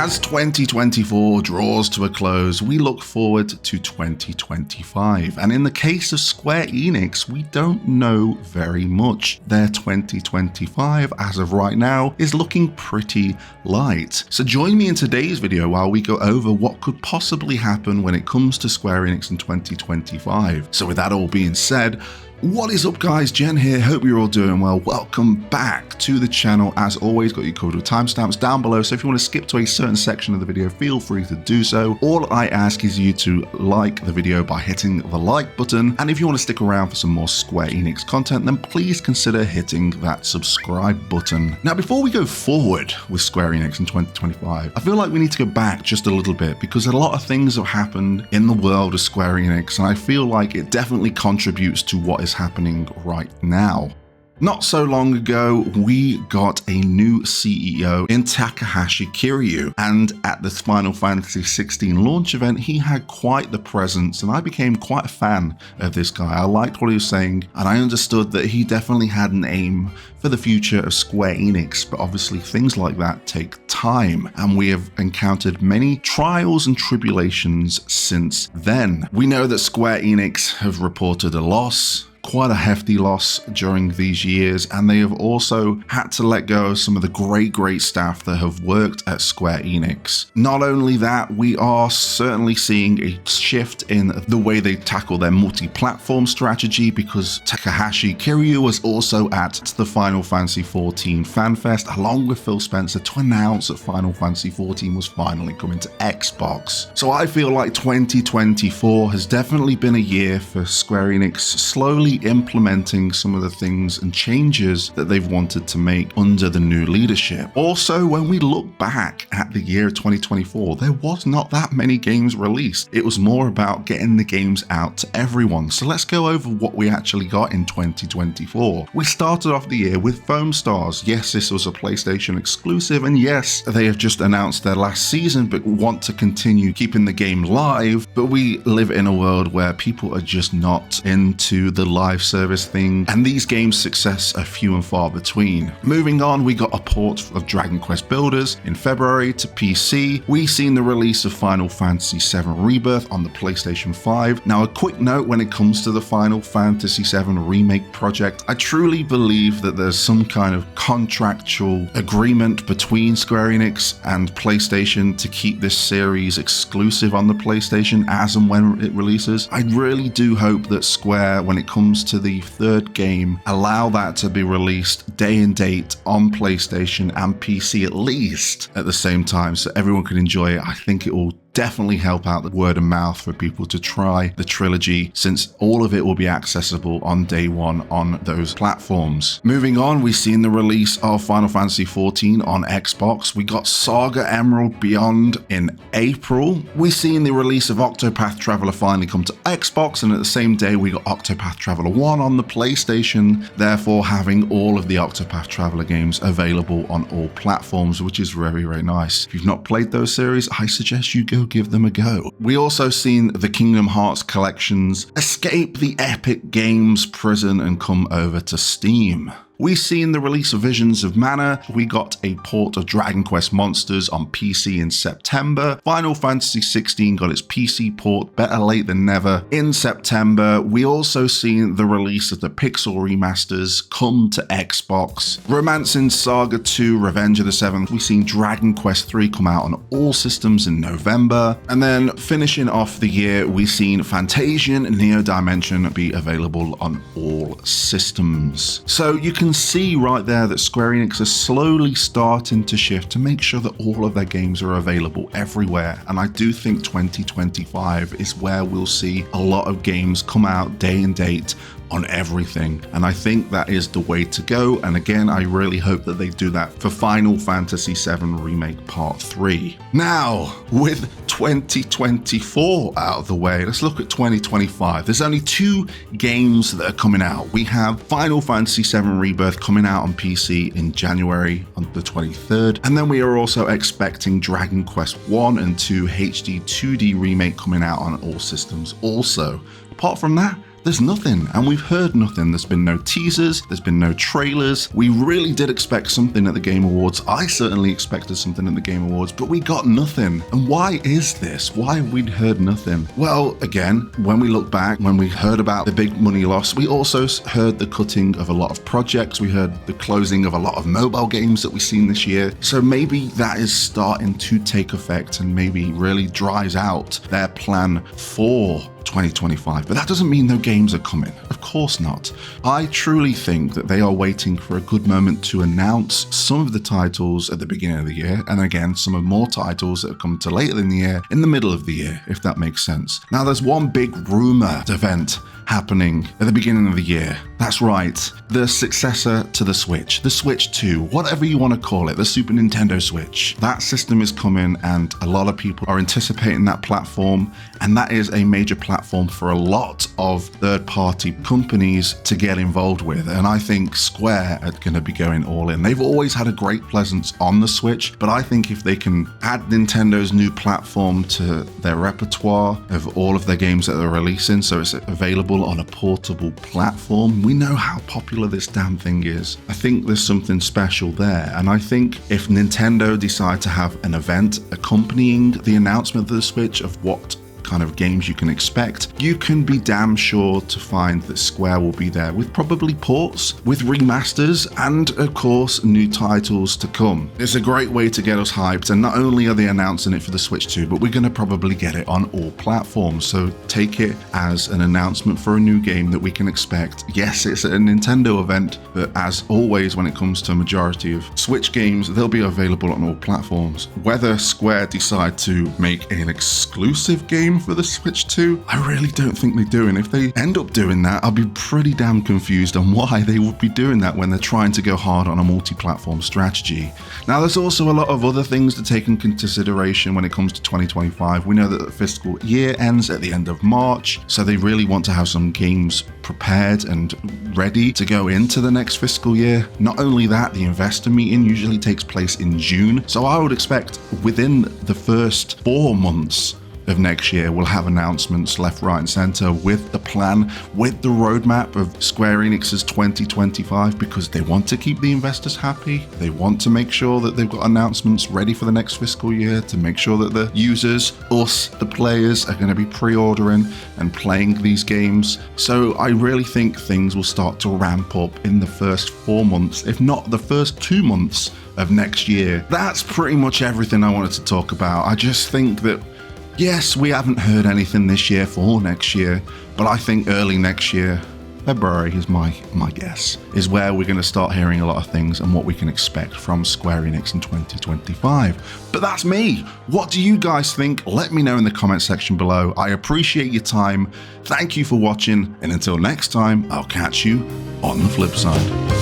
As 2024 draws to a close, we look forward to 2025. And in the case of Square Enix, we don't know very much. Their 2025, as of right now, is looking pretty light. So join me in today's video while we go over what could possibly happen when it comes to Square Enix in 2025. So with that all being said, what is up guys, Jen here, hope you're all doing well. Welcome back to the channel. As always, got you covered with timestamps down below, so if you want to skip to a certain section of the video, feel free to do so. All I ask is you to like the video by hitting the like button, and if you want to stick around for some more Square Enix content, then please consider hitting that subscribe button. Now before we go forward with Square Enix in 2025, I feel like we need to go back just a little bit, because a lot of things have happened in the world of Square Enix, and I feel like it definitely contributes to what is happening right now. Not so long ago, we got a new CEO in Takahashi Kiryu, and at the Final Fantasy XVI launch event, he had quite the presence, and I became quite a fan of this guy. I liked what he was saying, and I understood that he definitely had an aim for the future of Square Enix, but obviously things like that take time, and we have encountered many trials and tribulations since then. We know that Square Enix have reported a loss, quite a hefty loss during these years, and they have also had to let go of some of the great staff that have worked at Square Enix. Not only that, we are certainly seeing a shift in the way they tackle their multi-platform strategy, because Takahashi Kiryu was also at the Final Fantasy XIV FanFest along with Phil Spencer to announce that Final Fantasy XIV was finally coming to Xbox. So I feel like 2024 has definitely been a year for Square Enix slowly implementing some of the things and changes that they've wanted to make under the new leadership. Also, when we look back at the year 2024, there was not that many games released. It was more about getting the games out to everyone. So let's go over what we actually got in 2024. We started off the year with Foam Stars. Yes, this was a PlayStation exclusive, and yes, they have just announced their last season but want to continue keeping the game live. But we live in a world where people are just not into the live service thing, and these games' success are few and far between. Moving on, we got a port of Dragon Quest Builders in February to PC. We seen the release of Final Fantasy VII Rebirth on the PlayStation 5. Now a quick note when it comes to the Final Fantasy VII Remake project, I truly believe that there's some kind of contractual agreement between Square Enix and PlayStation to keep this series exclusive on the PlayStation as and when it releases. I really do hope that Square, when it comes to the third game, allow that to be released day and date on PlayStation and PC at least at the same time, so everyone can enjoy it. I think it will definitely help out the word of mouth for people to try the trilogy, since all of it will be accessible on day one on those platforms. Moving on, we've seen the release of Final Fantasy XIV on Xbox. We got Saga Emerald Beyond in April. We've seen the release of Octopath Traveler finally come to Xbox, and at the same day we got Octopath Traveler 1 on the PlayStation, therefore having all of the Octopath Traveler games available on all platforms, which is very nice. If you've not played those series, I suggest you go give them a go. We also seen the Kingdom Hearts collections escape the Epic Games prison and come over to Steam. We've seen the release of Visions of Mana. We got a port of Dragon Quest Monsters on PC in September. Final Fantasy XVI got its PC port, better late than never, in September. We also seen the release of the Pixel remasters come to Xbox. Romancing Saga 2 Revenge of the Seventh. We've seen Dragon Quest 3 come out on all systems in November. And then finishing off the year, we've seen Fantasian and Neo Dimension be available on all systems. So you can see right there that Square Enix is slowly starting to shift to make sure that all of their games are available everywhere, and I do think 2025 is where we'll see a lot of games come out day and date on everything, and I think that is the way to go. And again, I really hope that they do that for Final Fantasy VII Remake Part 3. Now, with 2024 out of the way, let's look at 2025. There's only 2 games that are coming out. We have Final Fantasy VII Rebirth coming out on PC in January on the 23rd, and then we are also expecting Dragon Quest 1 and 2 HD 2D Remake coming out on all systems also. Apart from that, there's nothing, and we've heard nothing. There's been no teasers, there's been no trailers. We really did expect something at the Game Awards. I certainly expected something at the Game Awards, but we got nothing. And why is this? Why have we heard nothing? Well, again, when we look back, when we heard about the big money loss, we also heard the cutting of a lot of projects. We heard the closing of a lot of mobile games that we've seen this year. So maybe that is starting to take effect and maybe really dries out their plan for 2025, but that doesn't mean no games are coming. Of course not. I truly think that they are waiting for a good moment to announce some of the titles at the beginning of the year, and again, some of more titles that have come to later in the year, in the middle of the year, if that makes sense. Now, there's one big rumored event happening at the beginning of the year. That's right, the successor to the Switch 2, whatever you want to call it, the Super Nintendo Switch. That system is coming, and a lot of people are anticipating that platform, and that is a major platform for a lot of third-party companies to get involved with, and I think Square are going to be going all in. They've always had a great presence on the Switch, but I think if they can add Nintendo's new platform to their repertoire of all of their games that they're releasing, so it's available on a portable platform. We know how popular this damn thing is. I think there's something special there, and I think if Nintendo decide to have an event accompanying the announcement of the Switch of what kind of games you can expect, you can be damn sure to find that Square will be there with probably ports, with remasters, and of course new titles to come. It's a great way to get us hyped, and not only are they announcing it for the Switch 2, but we're going to probably get it on all platforms, so take it as an announcement for a new game that we can expect. Yes, it's a Nintendo event, but as always when it comes to a majority of Switch games, they'll be available on all platforms. Whether Square decide to make an exclusive game for the Switch 2, I really don't think they do, and if they end up doing that, I'll be pretty damn confused on why they would be doing that when they're trying to go hard on a multi-platform strategy. Now, there's also a lot of other things to take in consideration when it comes to 2025. We know that the fiscal year ends at the end of March, so they really want to have some games prepared and ready to go into the next fiscal year. Not only that, the investor meeting usually takes place in June, so I would expect within the first 4 months of next year, we'll have announcements left, right, and center with the plan, with the roadmap of Square Enix's 2025, because they want to keep the investors happy. They want to make sure that they've got announcements ready for the next fiscal year to make sure that the users, us, the players, are going to be pre-ordering and playing these games. So I really think things will start to ramp up in the first 4 months, if not the first 2 months of next year. That's pretty much everything I wanted to talk about. I just think that yes, we haven't heard anything this year for next year, but I think early next year, February is my guess, is where we're going to start hearing a lot of things and what we can expect from Square Enix in 2025. But that's me. What do you guys think? Let me know in the comment section below. I appreciate your time. Thank you for watching, and until next time, I'll catch you on the flip side.